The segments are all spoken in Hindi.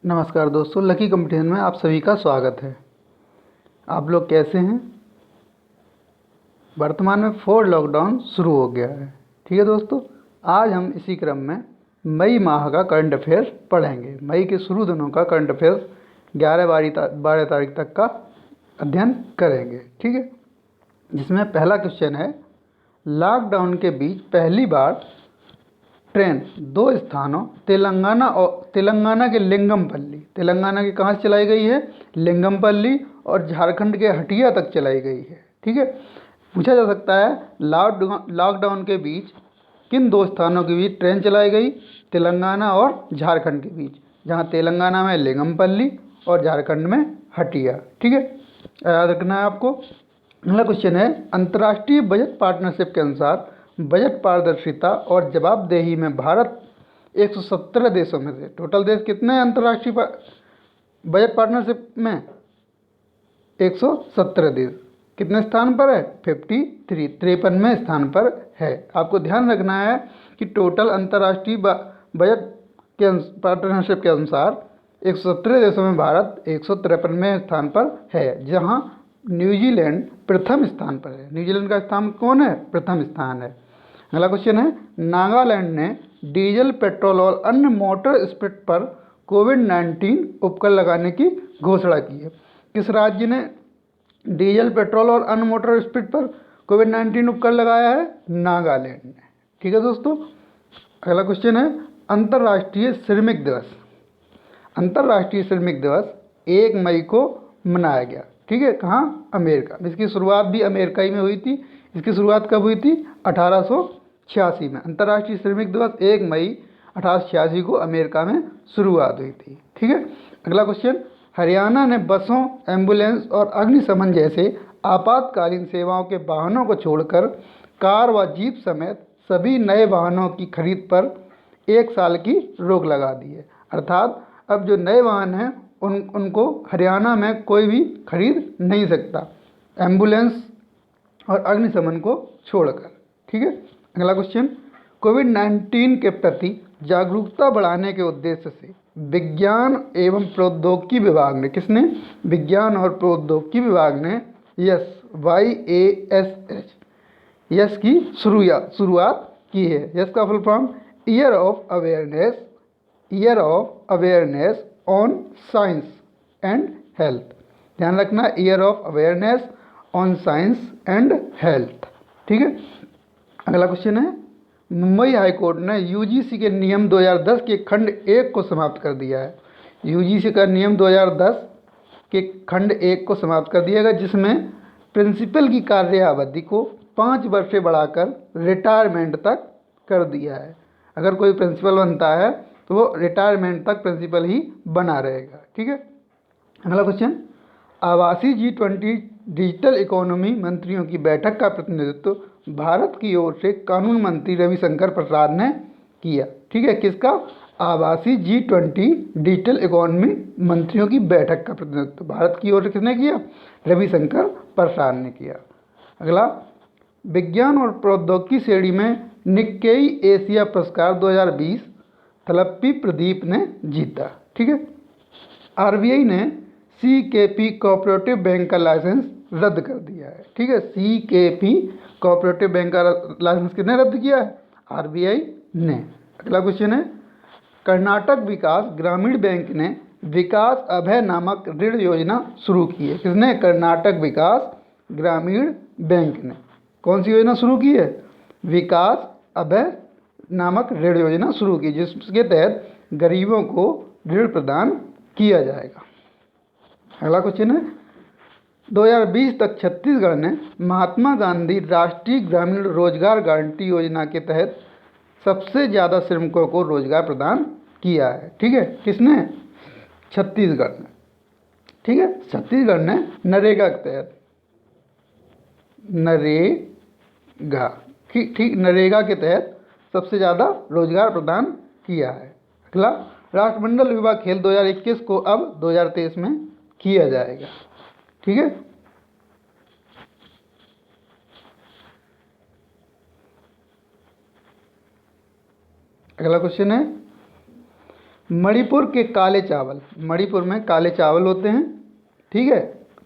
नमस्कार दोस्तों, लकी कंपटीशन में आप सभी का स्वागत है। आप लोग कैसे हैं? वर्तमान में 4 लॉकडाउन शुरू हो गया है। ठीक है दोस्तों, आज हम इसी क्रम में मई माह का करंट अफेयर्स पढ़ेंगे। मई के शुरू दिनों का करंट अफेयर्स 11-12 तारीख तक का अध्ययन करेंगे। ठीक है, जिसमें पहला क्वेश्चन है, लॉकडाउन के बीच पहली बार ट्रेन 2 स्थानों तेलंगाना के लिंगमपल्ली, तेलंगाना के कहाँ से चलाई गई है? लिंगमपल्ली, और झारखंड के हटिया तक चलाई गई है। ठीक है, पूछा जा सकता है लॉकडाउन के बीच किन 2 स्थानों के बीच ट्रेन चलाई गई? तेलंगाना और झारखंड के बीच, जहाँ तेलंगाना में लिंगमपल्ली और झारखंड में हटिया। ठीक है, याद रखना है आपको। अगला क्वेश्चन है, अंतर्राष्ट्रीय बजट पार्टनरशिप के अनुसार बजट पारदर्शिता और जवाबदेही में भारत 117 देशों में से, टोटल देश कितने हैं अंतर्राष्ट्रीय बजट पार्टनरशिप में? 117 देश। कितने स्थान पर है? 53वें स्थान पर है। आपको ध्यान रखना है कि टोटल अंतर्राष्ट्रीय बजट के पार्टनरशिप के अनुसार 117 देशों में भारत 153वें स्थान पर है, जहां न्यूजीलैंड प्रथम स्थान पर है। न्यूजीलैंड का स्थान कौन है? प्रथम स्थान है। अगला क्वेश्चन है, नागालैंड ने डीजल, पेट्रोल और अन्य मोटर स्पिरिट पर कोविड-19 उपकर लगाने की घोषणा की है। किस राज्य ने डीजल, पेट्रोल और अन्य मोटर स्पिरिट पर कोविड-19 उपकर लगाया है? नागालैंड ने। ठीक है दोस्तों, अगला क्वेश्चन है, अंतर्राष्ट्रीय श्रमिक दिवस। अंतर्राष्ट्रीय श्रमिक दिवस 1 मई को मनाया गया। ठीक है, कहाँ? अमेरिका। इसकी शुरुआत भी अमेरिका ही में हुई थी। इसकी शुरुआत कब हुई थी? 1886 में। अंतर्राष्ट्रीय श्रमिक दिवस 1 मई 1886 को अमेरिका में शुरुआत हुई थी। ठीक है, अगला क्वेश्चन, हरियाणा ने बसों, एम्बुलेंस और अग्निशमन जैसे आपातकालीन सेवाओं के वाहनों को छोड़कर कार व जीप समेत सभी नए वाहनों की खरीद पर 1 साल की रोक लगा दी है। अर्थात अब जो नए वाहन हैं उनको हरियाणा में कोई भी खरीद नहीं सकता, एम्बुलेंस और अग्निशमन को छोड़कर। ठीक है, अगला क्वेश्चन, कोविड-19 के प्रति जागरूकता बढ़ाने के उद्देश्य से विज्ञान एवं प्रौद्योगिकी विभाग ने, किसने? विज्ञान और प्रौद्योगिकी विभाग ने YASH यस की शुरुआत की है। यस का full form year of awareness on science and health. ध्यान रखना, year of awareness on science and health. ठीक है, अगला क्वेश्चन है, मुंबई हाईकोर्ट ने यूजीसी के नियम 2010 के खंड 1 को समाप्त कर दिया है। यूजीसी का नियम 2010 के खंड 1 को समाप्त कर दिया गया, जिसमें प्रिंसिपल की कार्यावधि को 5 वर्ष से बढ़ाकर रिटायरमेंट तक कर दिया है। अगर कोई प्रिंसिपल बनता है तो वो रिटायरमेंट तक प्रिंसिपल ही बना रहेगा। ठीक है, अगला क्वेश्चन, आवासीय G20 डिजिटल इकोनॉमी मंत्रियों की बैठक का प्रतिनिधित्व भारत की ओर से कानून मंत्री रविशंकर प्रसाद ने किया। ठीक है, किसका? आवासीय G20 डिजिटल इकोनॉमी मंत्रियों की बैठक का प्रतिनिधित्व भारत की ओर से किसने किया? रविशंकर प्रसाद ने किया। अगला, विज्ञान और प्रौद्योगिकी श्रेणी में निक्केई एशिया पुरस्कार 2020 थलप्पी प्रदीप ने जीता। ठीक है, आरबीआई ने CKP कोऑपरेटिव बैंक का लाइसेंस रद्द कर दिया है। ठीक है, CKP कोऑपरेटिव बैंक का लाइसेंस किसने रद्द किया है? आरबीआई ने। अगला क्वेश्चन है, कर्नाटक विकास ग्रामीण बैंक ने विकास अभय नामक ऋण योजना शुरू की है। किसने? कर्नाटक विकास ग्रामीण बैंक ने। कौन सी योजना शुरू की है? विकास अभय नामक ऋण योजना शुरू की, जिसके तहत गरीबों को ऋण प्रदान किया जाएगा। अगला क्वेश्चन है, 2020 तक छत्तीसगढ़ ने महात्मा गांधी राष्ट्रीय ग्रामीण रोजगार गारंटी योजना के तहत सबसे ज़्यादा श्रमिकों को रोजगार प्रदान किया है। ठीक है, किसने? छत्तीसगढ़ ने। ठीक है, छत्तीसगढ़ ने नरेगा के तहत, नरेगा के तहत सबसे ज़्यादा रोजगार प्रदान किया है। अगला, राष्ट्रमंडल युवा खेल 2021 को अब 2023 में किया जाएगा। ठीक है, अगला क्वेश्चन है, मणिपुर के काले चावल, मणिपुर में काले चावल होते हैं, ठीक है।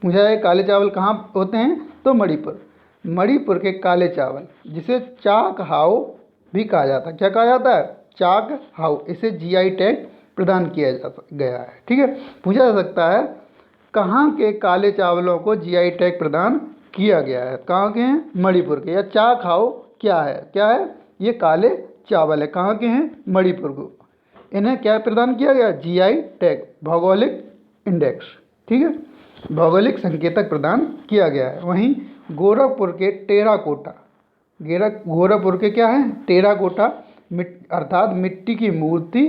पूछा है काले चावल कहाँ होते हैं, तो मणिपुर। मणिपुर के काले चावल जिसे चाक हाउ भी कहा जाता है, क्या कहा जाता है, चाक हाउ, इसे जीआई टैग प्रदान किया गया है, ठीक है। पूछा जा सकता है कहाँ के काले चावलों को जीआई टैग प्रदान किया गया है, कहाँ के हैं, मणिपुर के। या चाक हाउ क्या है, क्या है, ये काले चावल है, कहाँ के हैं, मणिपुर को। इन्हें क्या प्रदान किया गया, जीआई टैग, भौगोलिक इंडेक्स, ठीक है, भौगोलिक संकेतक प्रदान किया गया है। वहीं गोरखपुर के टेराकोटा, गोरखपुर के क्या है, टेराकोटा अर्थात मिट्टी की मूर्ति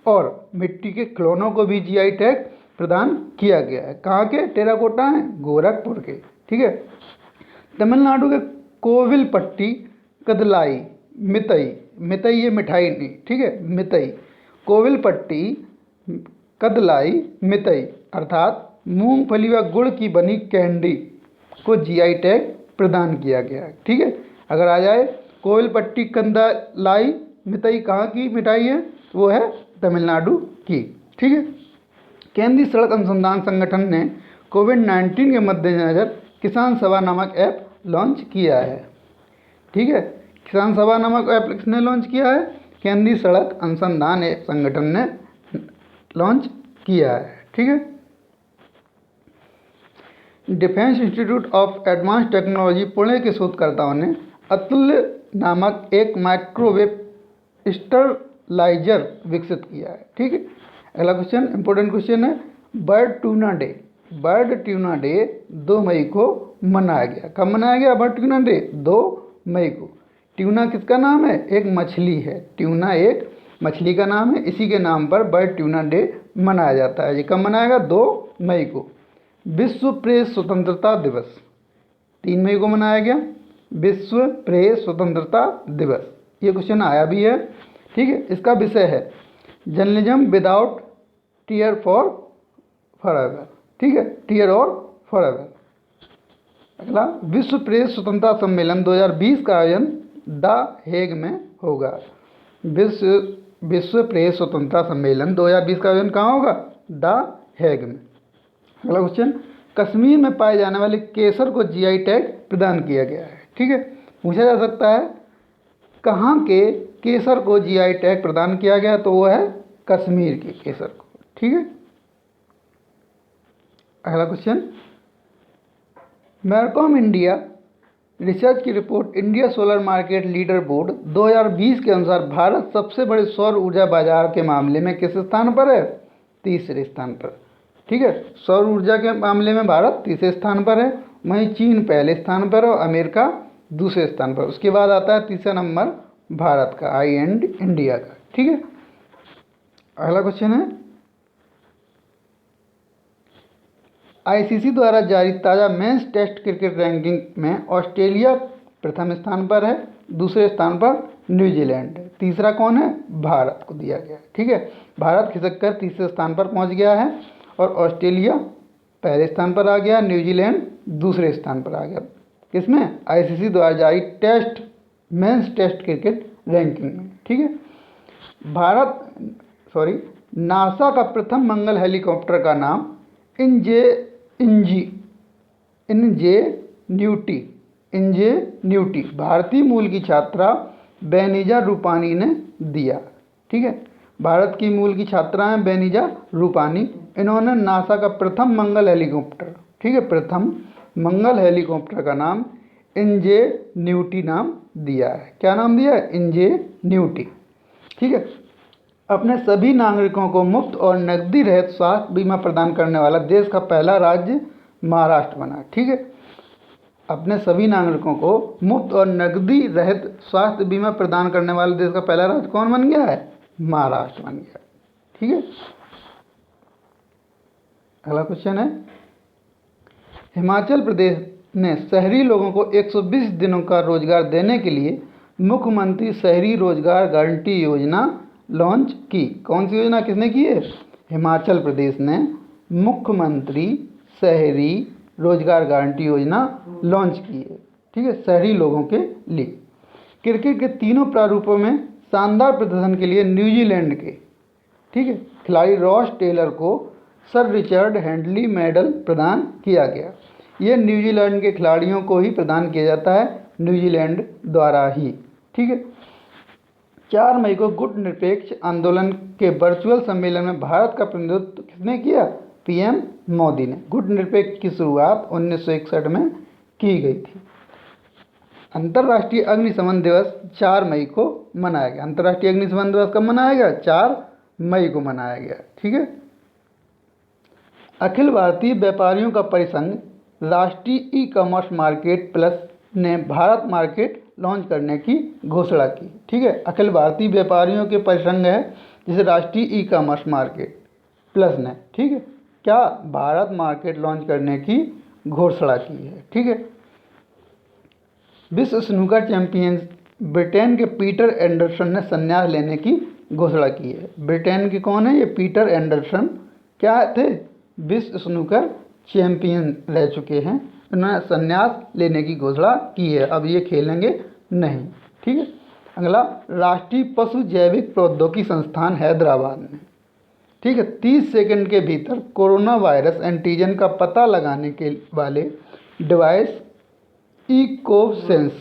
और मिट्टी के खिलौनों को भी जीआई टैग प्रदान किया गया है। कहाँ के टेराकोटा हैं, गोरखपुर के, ठीक है। तमिलनाडु के कोविलपट्टी कदलाई मितई, मितई ये मिठाई नहीं, ठीक है, मितई, कोविलपट्टी कदलाई मितई अर्थात मूंगफली व गुड़ की बनी कैंडी को जीआई टैग प्रदान किया गया है, ठीक है। अगर आ जाए कोविलपट्टी कंदलाई मितई कहाँ की मिठाई है, वो है तमिलनाडु की, ठीक है। केंद्रीय सड़क अनुसंधान संगठन ने कोविड-19 के मद्देनज़र किसान सभा नामक ऐप लॉन्च किया है, ठीक है। किसान सभा नामक ऐप किसने लॉन्च किया है, केंद्रीय सड़क अनुसंधान संगठन ने लॉन्च किया है, ठीक है। Defence institute of advance technology Pune के शोधकर्ताओं ने अतुल्य नामक एक माइक्रोवेव स्टरलाइजर विकसित किया है, ठीक है। अगला क्वेश्चन इंपॉर्टेंट क्वेश्चन है, bird tuna day, bird tuna day 2 मई को मनाया गया। कब मनाया गया बर्ड ट्यूना डे, 2 मई को। ट्यूना किसका नाम है, एक मछली है, ट्यूना एक मछली का नाम है, इसी के नाम पर बर्ड ट्यूना डे मनाया जाता है। ये कब मनाएगा, 2 मई को। विश्व प्रेस स्वतंत्रता दिवस 3 मई को मनाया गया, विश्व प्रेस स्वतंत्रता दिवस, ये क्वेश्चन आया भी है, ठीक है। इसका विषय है journalism without tear for forever, ठीक है, टीयर और फॉरएवर। अगला विश्व प्रेस स्वतंत्रता सम्मेलन 2020 का आयोजन द हेग में होगा। विश्व प्रेस स्वतंत्रता सम्मेलन 2020 का आयोजन कहाँ होगा, द हेग में। अगला क्वेश्चन, कश्मीर में पाए जाने वाले केसर को जीआई टैग प्रदान किया गया है, ठीक है। पूछा जा सकता है कहाँ के केसर को जीआई टैग प्रदान किया गया, तो वो है कश्मीर के केसर को, ठीक है। अगला क्वेश्चन, मैरकॉम इंडिया रिसर्च की report India solar market leader board 2020 के अनुसार भारत सबसे बड़े सौर ऊर्जा बाजार के मामले में किस स्थान पर है, तीसरे स्थान पर, ठीक है। सौर ऊर्जा के मामले में भारत तीसरे स्थान पर है, वहीं चीन पहले स्थान पर और अमेरिका दूसरे स्थान पर। उसके बाद आता है तीसरा नंबर भारत का, आई एंड इंडिया का, ठीक है। अगला क्वेश्चन है, आईसीसी द्वारा जारी ताज़ा मेंस टेस्ट क्रिकेट रैंकिंग में ऑस्ट्रेलिया प्रथम स्थान पर है, दूसरे स्थान पर न्यूजीलैंड है, तीसरा कौन है, भारत को दिया गया है, ठीक है। भारत खिसक कर तीसरे स्थान पर पहुंच गया है और ऑस्ट्रेलिया पहले स्थान पर आ गया, न्यूजीलैंड दूसरे स्थान पर आ गया, किसमें, आईसीसी द्वारा जारी मेंस टेस्ट क्रिकेट रैंकिंग में, ठीक है। नासा का प्रथम मंगल हेलीकॉप्टर का नाम इंजेन्यूटी भारतीय मूल की छात्रा बेनिजा रूपानी ने दिया, ठीक है। भारत की मूल की छात्रा हैं बेनिजा रूपानी, इन्होंने नासा का प्रथम मंगल हेलीकॉप्टर, ठीक है, प्रथम मंगल हेलीकॉप्टर का नाम इंजेन्यूटी नाम दिया है। क्या नाम दिया है, इंजेन्यूटी, ठीक है। अपने सभी नागरिकों को मुफ्त और नकदी रहित स्वास्थ्य बीमा प्रदान करने वाला देश का पहला राज्य महाराष्ट्र बना, ठीक है। अपने सभी नागरिकों को मुफ्त और नकदी रहित स्वास्थ्य बीमा प्रदान करने वाले देश का पहला राज्य कौन बन गया है, महाराष्ट्र बन गया, ठीक है। अगला क्वेश्चन है, हिमाचल प्रदेश ने शहरी लोगों को 120 दिनों का रोजगार देने के लिए मुख्यमंत्री शहरी रोजगार गारंटी योजना लॉन्च की। कौन सी योजना किसने की है, हिमाचल प्रदेश ने मुख्यमंत्री शहरी रोजगार गारंटी योजना लॉन्च की है, ठीक है, शहरी लोगों के लिए। क्रिकेट के तीनों प्रारूपों में शानदार प्रदर्शन के लिए न्यूजीलैंड के, ठीक है, खिलाड़ी रॉस टेलर को सर रिचर्ड हैंडली मेडल प्रदान किया गया। ये न्यूजीलैंड के खिलाड़ियों को ही प्रदान किया जाता है, न्यूजीलैंड द्वारा ही। ठीक है। 4 मई को गुट निरपेक्ष आंदोलन के वर्चुअल सम्मेलन में भारत का प्रतिनिधित्व किसने किया? पीएम मोदी ने। गुट निरपेक्ष की शुरुआत 1961 में की गई थी। अंतर्राष्ट्रीय अग्निशमन दिवस 4 मई को मनाया गया। अंतर्राष्ट्रीय अग्निशमन दिवस कब मनाया गया? 4 मई को मनाया गया। ठीक है। अखिल भारतीय व्यापारियों का परिसंघ राष्ट्रीय ई कॉमर्स मार्केट प्लस ने भारत मार्केट लॉन्च करने की घोषणा की। ठीक है। अखिल भारतीय व्यापारियों के परिसंघ है जिसे राष्ट्रीय ई कॉमर्स मार्केट प्लस ने, ठीक है, क्या भारत मार्केट लॉन्च करने की घोषणा की है। ठीक है। विश्व स्नूकर चैंपियन ब्रिटेन के पीटर एंडरसन ने संन्यास लेने की घोषणा की है। ब्रिटेन के कौन है? ये पीटर एंडरसन क्या थे? विश्व स्नूकर चैंपियन रह चुके हैं। उन्होंने संन्यास लेने की घोषणा की है, अब ये खेलेंगे नहीं। ठीक है। अगला, राष्ट्रीय पशु जैविक प्रौद्योगिकी संस्थान हैदराबाद में, ठीक है, 30 सेकंड के भीतर कोरोना वायरस एंटीजन का पता लगाने के वाले डिवाइस इकोसेंस,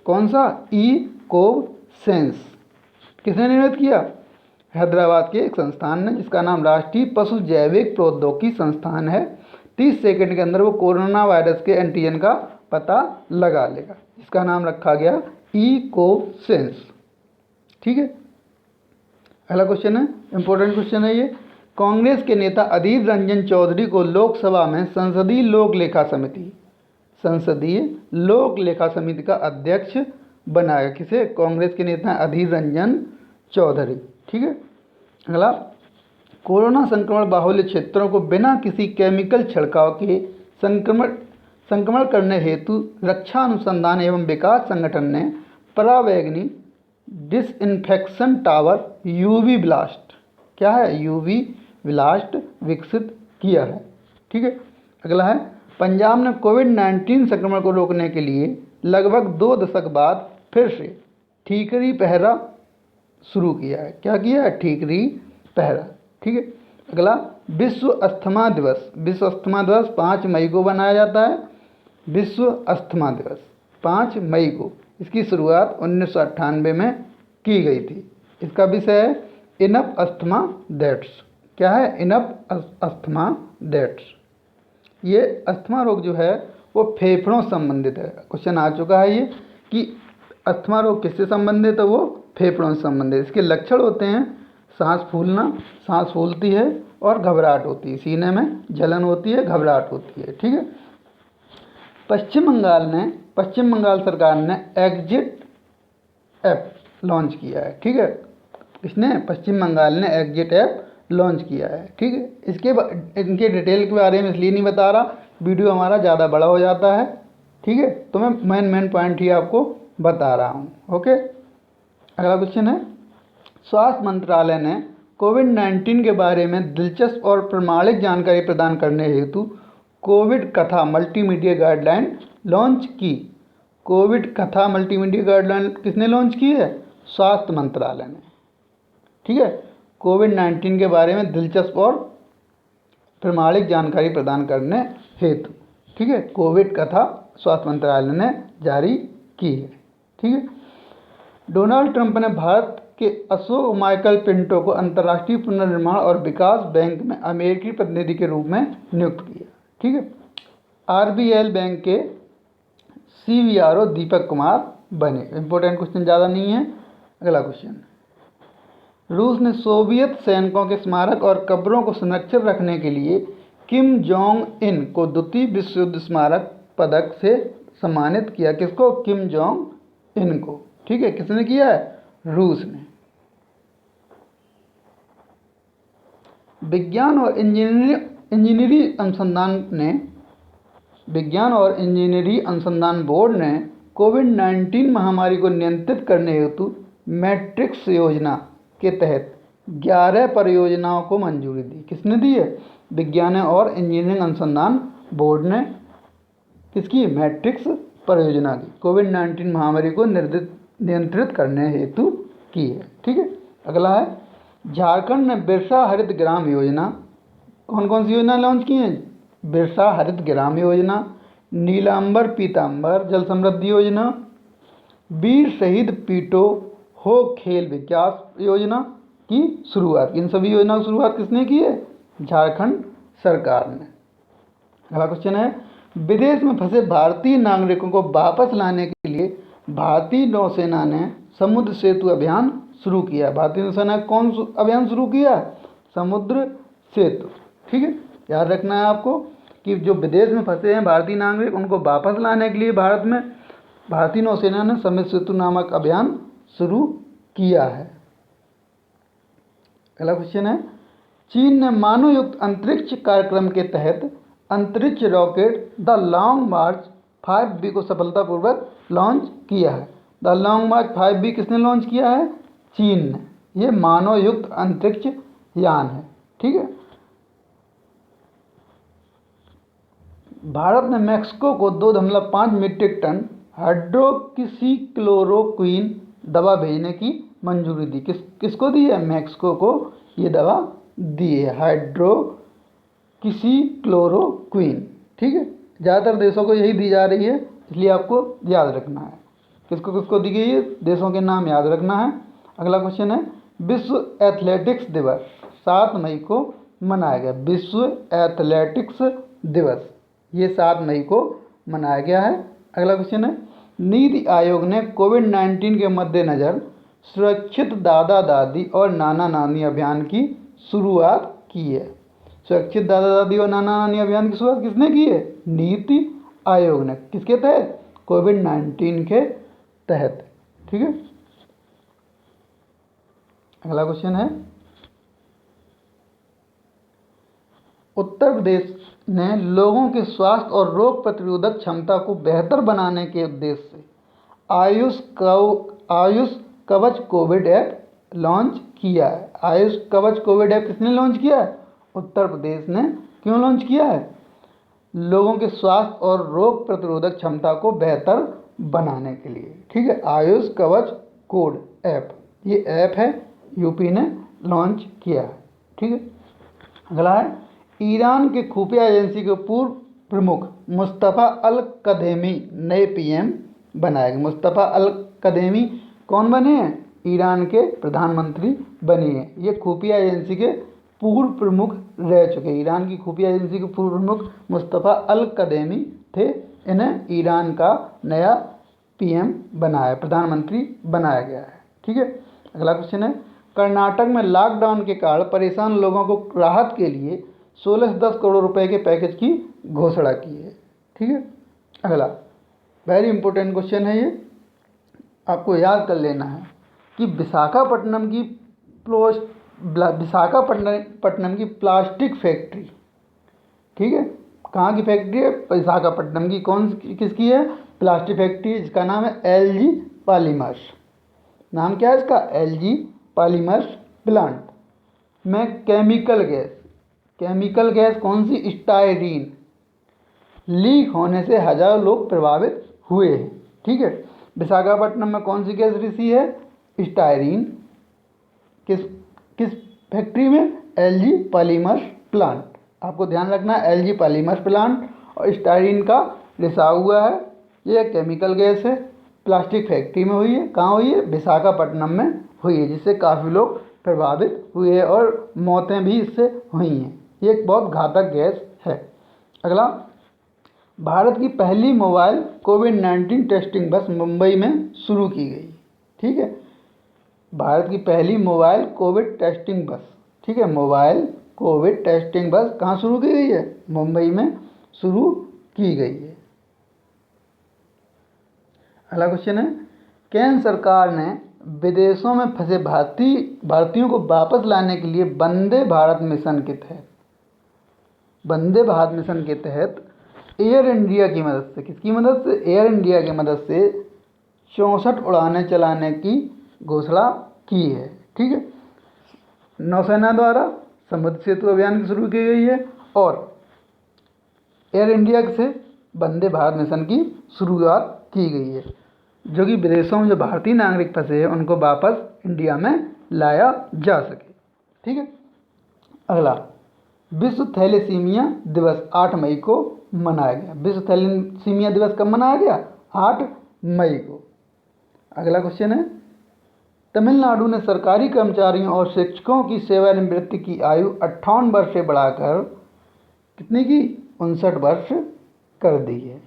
कौन सा? इकोसेंस किसने निर्मित किया? हैदराबाद के एक संस्थान ने, जिसका नाम राष्ट्रीय पशु जैविक प्रौद्योगिकी संस्थान है। 30 सेकंड के अंदर वो कोरोना वायरस के एंटीजन का पता लगा लेगा। इसका नाम रखा गया इकोसेंस। ठीक है। अगला क्वेश्चन है, इंपॉर्टेंट क्वेश्चन है ये। कांग्रेस के नेता अधीर रंजन चौधरी को लोकसभा में संसदीय लोक लेखा समिति का अध्यक्ष बनाया। किसे? कांग्रेस के नेता अधीर रंजन चौधरी। ठीक है। अगला, कोरोना संक्रमण बाहुल्य क्षेत्रों को बिना किसी केमिकल छिड़काव के संक्रमण करने हेतु रक्षा अनुसंधान एवं विकास संगठन ने परावैंगनी डिसइंफेक्शन टावर यूवी ब्लास्ट, क्या है? यूवी ब्लास्ट विकसित किया है। ठीक है। अगला है, पंजाब ने कोविड-19 संक्रमण को रोकने के लिए लगभग 2 दशक बाद फिर से ठीकरी पहरा शुरू किया है। क्या किया है? ठीकरी पहरा। ठीक है। अगला, विश्व अस्थमा दिवस। विश्व अस्थमा दिवस 5 मई को मनाया जाता है। विश्व अस्थमा दिवस 5 मई को, इसकी शुरुआत 1998 में की गई थी। इसका विषय है इनफ अस्थमा डेथ्स। क्या है? Enough asthma deaths. ये अस्थमा रोग जो है वो फेफड़ों से संबंधित है। क्वेश्चन आ चुका है ये कि अस्थमा रोग किससे संबंधित है? वो फेफड़ों से संबंधित। इसके लक्षण होते हैं सांस फूलना, सांस फूलती है और घबराहट होती है, सीने में जलन होती है, घबराहट होती है। ठीक है। पश्चिम बंगाल सरकार ने एग्जिट ऐप लॉन्च किया है। ठीक है। किसने? पश्चिम बंगाल ने एग्जिट ऐप लॉन्च किया है। ठीक है। इनके डिटेल के बारे में इसलिए नहीं बता रहा, वीडियो हमारा ज़्यादा बड़ा हो जाता है। ठीक है। तो मैं मेन पॉइंट ही आपको बता रहा हूँ। ओके। अगला क्वेश्चन है, स्वास्थ्य मंत्रालय ने कोविड-19 के बारे में दिलचस्प और प्रामाणिक जानकारी प्रदान करने हेतु कोविड कथा मल्टीमीडिया गाइडलाइन लॉन्च की। कोविड कथा मल्टीमीडिया गाइडलाइन किसने लॉन्च की है? स्वास्थ्य मंत्रालय ने। ठीक है। कोविड-19 के बारे में दिलचस्प और प्रामाणिक जानकारी प्रदान करने हेतु, ठीक है, कोविड कथा स्वास्थ्य मंत्रालय ने जारी की है। ठीक है। डोनाल्ड ट्रंप ने भारत के अशोक माइकल पिंटो को अंतर्राष्ट्रीय पुनर्निर्माण और विकास बैंक में अमेरिकी प्रतिनिधि के रूप में नियुक्त किया। ठीक है। आरबीएल बैंक के CVRO दीपक कुमार बने। इंपॉर्टेंट क्वेश्चन ज़्यादा नहीं है। अगला क्वेश्चन, रूस ने सोवियत सैनिकों के स्मारक और कब्रों को संरक्षित रखने के लिए किम जोंग इन को द्वितीय विश्व युद्ध स्मारक पदक से सम्मानित किया। किसको? किम जोंग इन को। ठीक है। किसने किया है? रूस ने। विज्ञान और इंजीनियरिंग अनुसंधान बोर्ड ने कोविड-19 महामारी को नियंत्रित करने हेतु मैट्रिक्स योजना के तहत 11 परियोजनाओं को मंजूरी दी। किसने दी है? विज्ञान और इंजीनियरिंग अनुसंधान बोर्ड ने किसकी? मैट्रिक्स परियोजना की कोविड-19 महामारी को नियंत्रित करने हेतु की है। ठीक है। अगला है, झारखंड ने बिरसा हरित ग्राम योजना, कौन कौन सी योजना लॉन्च की हैं? बिरसा हरित ग्राम योजना, नीलांबर पीतांबर जल समृद्धि योजना, वीर शहीद पीटो हो खेल विकास योजना की शुरुआत। इन सभी योजनाओं की शुरुआत किसने की है? झारखंड सरकार ने। अगला क्वेश्चन है, विदेश में फंसे भारतीय नागरिकों को वापस लाने के लिए भारतीय नौसेना ने समुद्र सेतु अभियान शुरू किया। भारतीय नौसेना ने कौन अभियान शुरू किया? समुद्र सेतु। ठीक है, याद रखना है आपको कि जो विदेश में फंसे हैं भारतीय नागरिक, उनको वापस लाने के लिए भारत में भारतीय नौसेना ने समुद्र सेतु नामक अभियान शुरू किया है। अगला क्वेश्चन है, चीन ने मानवयुक्त अंतरिक्ष कार्यक्रम के तहत अंतरिक्ष rocket the long March 5B को सफलतापूर्वक लॉन्च किया है। द लॉन्ग मार्च 5B किसने लॉन्च किया है? चीन ने। ये मानवयुक्त अंतरिक्ष यान है। ठीक है, भारत ने मैक्सिको को 2.5 मीट्रिक टन हाइड्रोक्सीक्लोरोक्वीन दवा भेजने की मंजूरी दी। किसको दी है? मैक्सिको को ये दवा दी है, हाइड्रोक्सीक्लोरोक्वीन। ठीक है, ज़्यादातर देशों को यही दी जा रही है, इसलिए आपको याद रखना है किसको किसको दी गई है, देशों के नाम याद रखना है। अगला क्वेश्चन है, विश्व एथलेटिक्स दिवस 7 मई को मनाया गया। विश्व एथलेटिक्स दिवस ये 7 मई को मनाया गया है। अगला क्वेश्चन है, नीति आयोग ने कोविड-19 के मद्देनज़र सुरक्षित दादा दादी और नाना नानी अभियान की शुरुआत की है। सुरक्षित दादा दादी और नाना नानी अभियान की शुरुआत किसने की है? नीति आयोग ने। किसके तहत? कोविड-19 के तहत। ठीक है, अगला क्वेश्चन है, उत्तर प्रदेश ने लोगों के स्वास्थ्य और रोग प्रतिरोधक क्षमता को बेहतर बनाने के उद्देश्य से आयुष कवच कोविड ऐप लॉन्च किया है। आयुष कवच कोविड ऐप किसने लॉन्च किया है? उत्तर प्रदेश ने। क्यों लॉन्च किया है? लोगों के स्वास्थ्य और रोग प्रतिरोधक क्षमता को बेहतर बनाने के लिए। ठीक है, आयुष कवच कोड ऐप, ये ऐप है, यूपी ने लॉन्च किया है। ठीक है, अगला है, ईरान के खुफिया एजेंसी के पूर्व प्रमुख मुस्तफ़ा अल कज़ेमी नए पीएम बनाए गए। मुस्तफ़ा अल कज़ेमी कौन बने हैं? ईरान के प्रधानमंत्री बने हैं। ये खुफिया एजेंसी के पूर्व प्रमुख रह चुके। ईरान की खुफिया एजेंसी के पूर्व प्रमुख मुस्तफ़ा अल कज़ेमी थे। इन्हें ईरान का नया पीएम बनाया, प्रधानमंत्री बनाया गया है। ठीक है, अगला क्वेश्चन है, कर्नाटक में लॉकडाउन के कारण परेशान लोगों को राहत के लिए 16 करोड़ रुपए के पैकेज की घोषणा की है। ठीक है, अगला वेरी इंपॉर्टेंट क्वेश्चन है, ये आपको याद कर लेना है कि विशाखापट्टनम की प्लास्टिक फैक्ट्री, ठीक है, कहाँ की फैक्ट्री है? विशाखापट्टनम की। किसकी है? प्लास्टिक फैक्ट्री, जिसका नाम है एलजी पॉलीमर्स। नाम क्या है इसका? एलजी पॉलीमर्स प्लांट में केमिकल गैस कौन सी? स्टायरीन लीक होने से हजारों लोग प्रभावित हुए हैं। ठीक है, विशाखापट्टनम में कौन सी गैस रिसी है? स्टायरीन। किस फैक्ट्री में? LG polymers plant. आपको ध्यान रखना है, एलजी पॉलीमर्स प्लांट और स्टायरीन का रिसाव हुआ है। ये केमिकल गैस है, प्लास्टिक फैक्ट्री में हुई है। कहाँ हुई है? विशाखापट्टनम में हुई है, जिससे काफ़ी लोग प्रभावित हुए हैं और मौतें भी इससे हुई हैं। ये एक बहुत घातक गैस है। अगला, भारत की पहली मोबाइल कोविड-19 टेस्टिंग बस मुंबई में शुरू की गई। ठीक है, भारत की पहली मोबाइल कोविड टेस्टिंग बस, ठीक है, मोबाइल कोविड टेस्टिंग बस कहाँ शुरू की गई है? मुंबई में शुरू की गई है। अगला क्वेश्चन है, केंद्र सरकार ने विदेशों में फंसे भारतीयों को वापस लाने के लिए वंदे भारत मिशन के तहत एयर इंडिया की मदद से, किसकी मदद से? एयर इंडिया की मदद से 64 उड़ानें चलाने की घोषणा की है। ठीक है, नौसेना द्वारा समुद्र सेतु अभियान की शुरू की गई है और एयर इंडिया से वंदे भारत मिशन की शुरुआत की गई है, जो कि विदेशों में जो भारतीय नागरिक फंसे हैं उनको वापस इंडिया में लाया जा सके। ठीक है। अगला, विश्व थैलेसीमिया दिवस 8 मई को मनाया गया। विश्व थैलेसीमिया दिवस कब मनाया गया? 8 मई को। अगला क्वेश्चन है, तमिलनाडु ने सरकारी कर्मचारियों और शिक्षकों की सेवानिवृत्ति की आयु 58 वर्ष से बढ़ाकर कितनी की? 59 वर्ष कर दी है।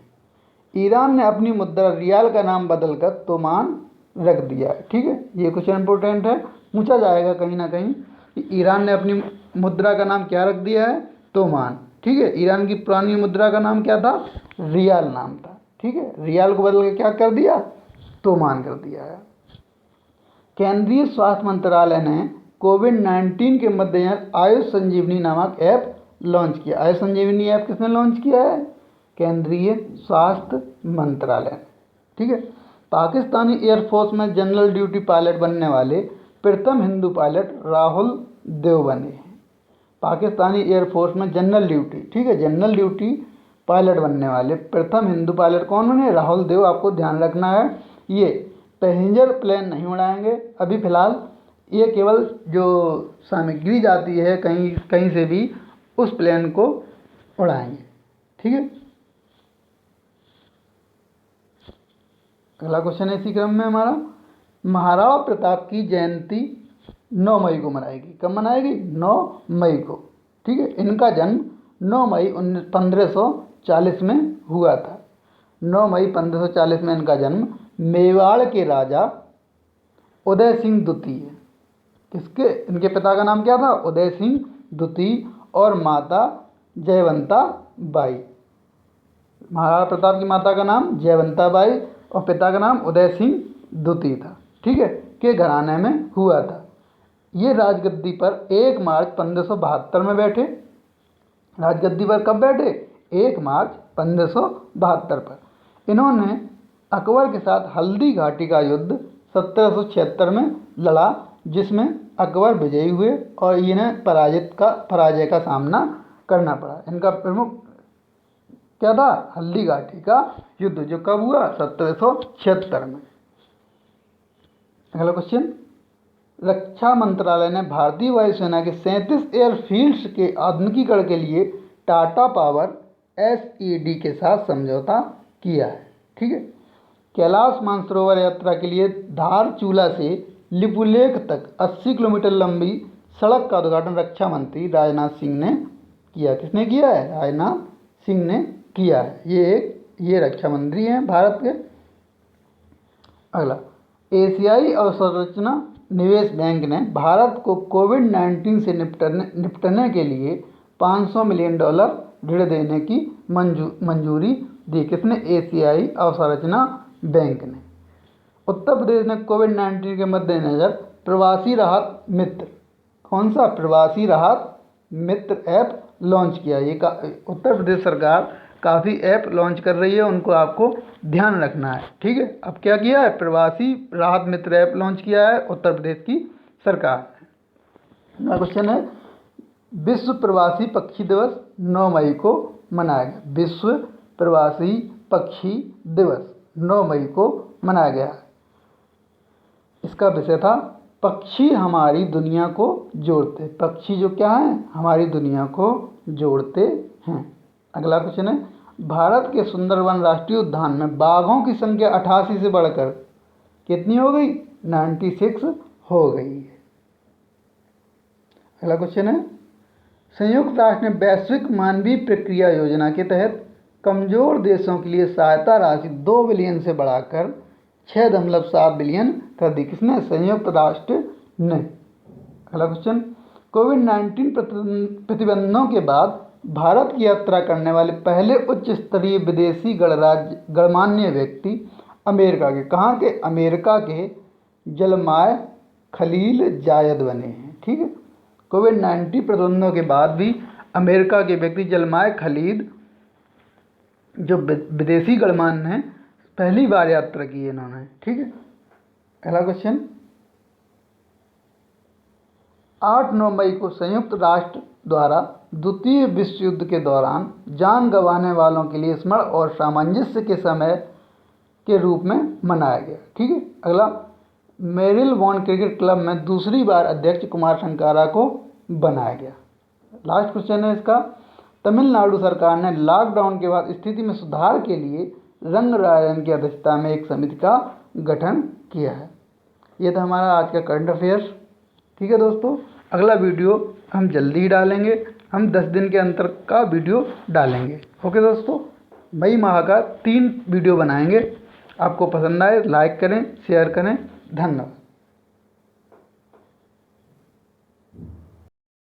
ईरान ने अपनी मुद्रा रियाल का नाम बदलकर तोमान रख दिया है। ठीक है, ये क्वेश्चन इंपॉर्टेंट है, पूछा जाएगा कहीं ना कहीं कि ईरान ने अपनी मुद्रा का नाम क्या रख दिया है? तोमान। ठीक है, ईरान की पुरानी मुद्रा का नाम क्या था? रियाल नाम था। ठीक है, रियाल को बदल के क्या कर दिया? तोमान कर दिया है। केंद्रीय स्वास्थ्य मंत्रालय ने कोविड-19 के मद्देनजर आयुष संजीवनी नामक ऐप लॉन्च किया। आयुष संजीवनी ऐप किसने लॉन्च किया है? केंद्रीय स्वास्थ्य मंत्रालय। ठीक है, पाकिस्तानी एयरफोर्स में जनरल ड्यूटी पायलट बनने वाले प्रथम हिंदू पायलट राहुल देव बने हैं। पाकिस्तानी एयरफोर्स में जनरल ड्यूटी, ठीक है, जनरल ड्यूटी पायलट बनने वाले प्रथम हिंदू पायलट कौन बने? राहुल देव। आपको ध्यान रखना है, ये पैसेंजर प्लेन नहीं उड़ाएंगे अभी फ़िलहाल, ये केवल जो सामग्री जाती है कहीं कहीं से भी उस प्लेन को उड़ाएंगे। ठीक है, अगला क्वेश्चन है इसी क्रम में हमारा, महाराणा प्रताप की जयंती 9 मई को मनाएगी। कब मनाएगी? 9 मई को। ठीक है, इनका जन्म 9 मई 1540 में हुआ था। 9 मई 1540 में इनका जन्म मेवाड़ के राजा उदय सिंह द्वितीय, किसके, इनके पिता का नाम क्या था? उदय सिंह द्वितीय, और माता जयवंता बाई। महाराणा प्रताप की माता का नाम जयवंता बाई और पिता का नाम उदय सिंह द्वितीय था। ठीक है, के घराने में हुआ था। ये राजगद्दी पर 1 मार्च 1572 में बैठे। राजगद्दी पर कब बैठे? 1 मार्च 1572 पर। इन्होंने अकबर के साथ हल्दी घाटी का युद्ध 1776 में लड़ा, जिसमें अकबर विजयी हुए और इन्हें पराजय का सामना करना पड़ा। इनका प्रमुख क्या था? हल्दी घाटी का युद्ध, जो कब हुआ? 1776 में। अगला क्वेश्चन, रक्षा मंत्रालय ने भारतीय वायुसेना के 37 एयरफील्ड्स के आधुनिकीकरण के लिए टाटा पावर SED के साथ समझौता किया है। ठीक है, कैलाश मानसरोवर यात्रा के लिए धारचूला से लिपुलेख तक 80 किलोमीटर लंबी सड़क का उद्घाटन रक्षा मंत्री राजनाथ सिंह ने किया। किसने किया है? राजनाथ सिंह ने किया है। ये रक्षा मंत्री हैं भारत के। अगला, एशियाई अवसंरचना निवेश बैंक ने भारत को कोविड-19 से निपटने के लिए $500 मिलियन ऋण देने की मंजूरी दी। किसने? एशियाई अवसंरचना बैंक ने। उत्तर प्रदेश ने कोविड-19 के मद्देनजर प्रवासी राहत मित्र, कौन सा? प्रवासी राहत मित्र ऐप लॉन्च किया। ये उत्तर प्रदेश सरकार काफ़ी ऐप लॉन्च कर रही है, उनको आपको ध्यान रखना है। ठीक है, अब क्या किया है? प्रवासी राहत मित्र ऐप लॉन्च किया है उत्तर प्रदेश की सरकार ने। अगला क्वेश्चन है, विश्व प्रवासी पक्षी दिवस 9 मई को मनाया गया। विश्व प्रवासी पक्षी दिवस 9 मई को मनाया गया। इसका विषय था पक्षी हमारी दुनिया को जोड़ते। पक्षी जो क्या हैं? हमारी दुनिया को जोड़ते हैं। अगला क्वेश्चन है, भारत के सुंदरवन राष्ट्रीय उद्यान में बाघों की संख्या 88 से बढ़कर कितनी हो गई? 96 हो गई है। अगला क्वेश्चन है, संयुक्त राष्ट्र ने वैश्विक मानवीय प्रक्रिया योजना के तहत कमजोर देशों के लिए सहायता राशि 2 बिलियन से बढ़ाकर 6.7 बिलियन कर दी। किसने? संयुक्त राष्ट्र ने। अगला क्वेश्चन, कोविड-19 प्रतिबंधों के बाद भारत की यात्रा करने वाले पहले उच्च स्तरीय विदेशी गणमान्य व्यक्ति अमेरिका के, कहाँ के? अमेरिका के जलमाय खलील जायद बने हैं। ठीक है, कोविड-19 प्रतिबंधों के बाद भी अमेरिका के व्यक्ति जलमाय खलील जो विदेशी गणमान्य हैं, पहली बार यात्रा की है इन्होंने। ठीक है, अगला क्वेश्चन, 8-9 मई को संयुक्त राष्ट्र द्वारा द्वितीय विश्व युद्ध के दौरान जान गंवाने वालों के लिए स्मरण और सामंजस्य के समय के रूप में मनाया गया। ठीक है, अगला, मेरिल बॉन क्रिकेट क्लब में दूसरी बार अध्यक्ष कुमार संगकारा को बनाया गया। लास्ट क्वेश्चन है इसका, तमिलनाडु सरकार ने लॉकडाउन के बाद स्थिति में सुधार के लिए रंगराजन की अध्यक्षता में एक समिति का गठन किया है। ये था हमारा आज का करंट अफेयर्स। ठीक है दोस्तों, अगला वीडियो हम जल्दी ही डालेंगे, हम 10 दिन के अंतर का वीडियो डालेंगे। ओके दोस्तों, मई माह का 3 वीडियो बनाएंगे। आपको पसंद आए लाइक करें, शेयर करें। धन्यवाद।